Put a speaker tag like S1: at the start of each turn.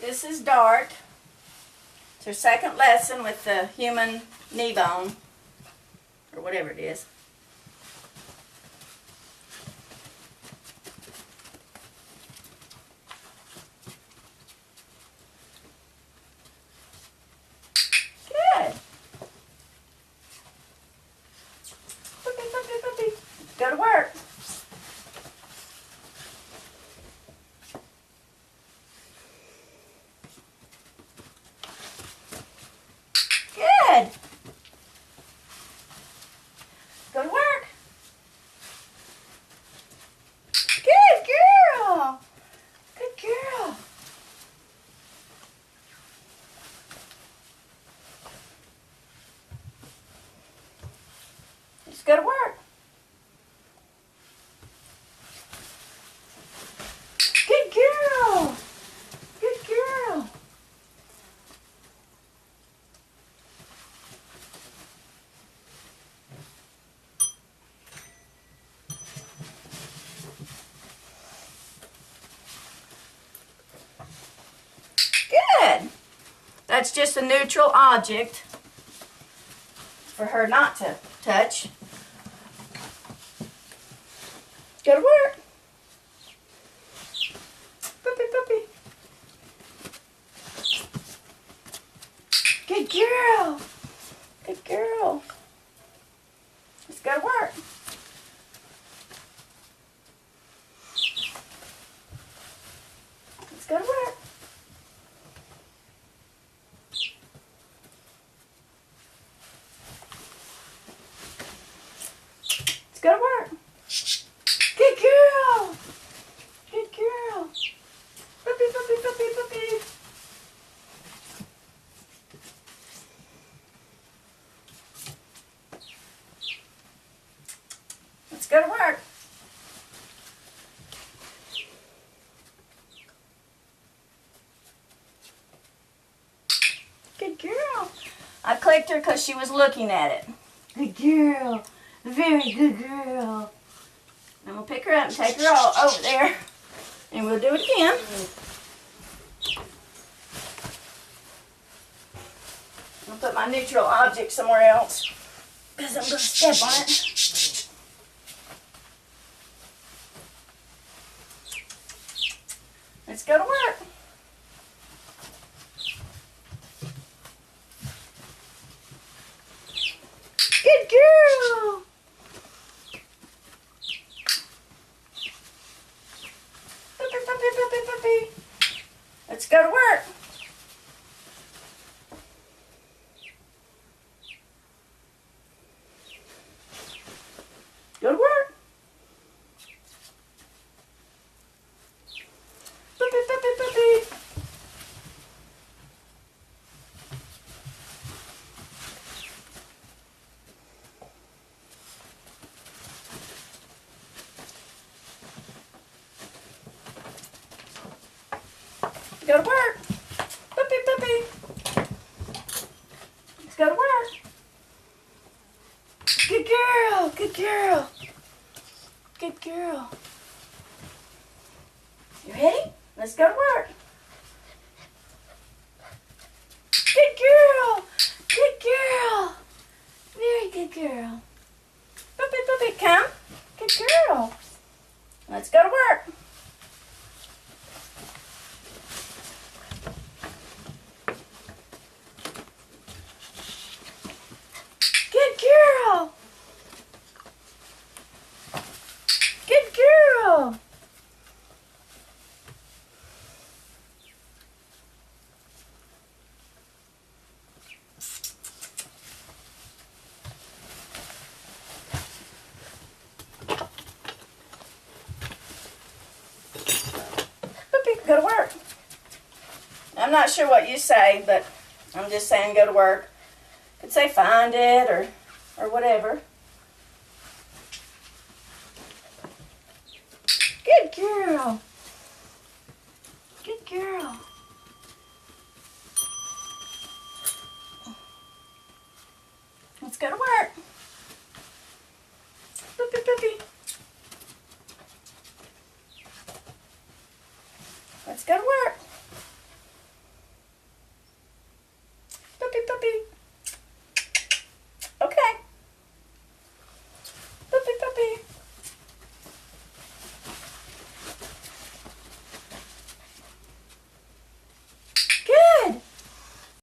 S1: This is Dart. It's her second lesson with the human knee bone, or whatever it is. Good. Puppy, puppy, puppy. Go to work. Good. Go to work. Good girl. Good girl. Just go to work. Good girl. Good girl. Good. That's just a neutral object for her not to touch. Go to work. Puppy, puppy. Good girl. Good girl. Let's go to work. Let's go to work. Let's go to work. Good girl. Good girl. Puppy, puppy, puppy, puppy. Let's go to work. Good girl. I clicked her because she was looking at it. Good girl. Very good girl. And we'll pick her up and take her all over there. And we'll do it again. I'll put my neutral object somewhere else because I'm going to step on it. Let's go to work. Good girl. Puppy, puppy, puppy, puppy. Let's go to work. Go to work. Puppy, puppy, puppy. Go to work. Puppy, puppy. Let's go to work. Good girl. Good girl. Good girl. You ready? Let's go to work. Good girl. Good girl. Very good girl. Puppy, puppy, come. Good girl. Let's go to work. Good girl. Good girl. Puppy, go to work. I'm not sure what you say, but I'm just saying go to work. Could say find it or whatever. Good girl. Good girl.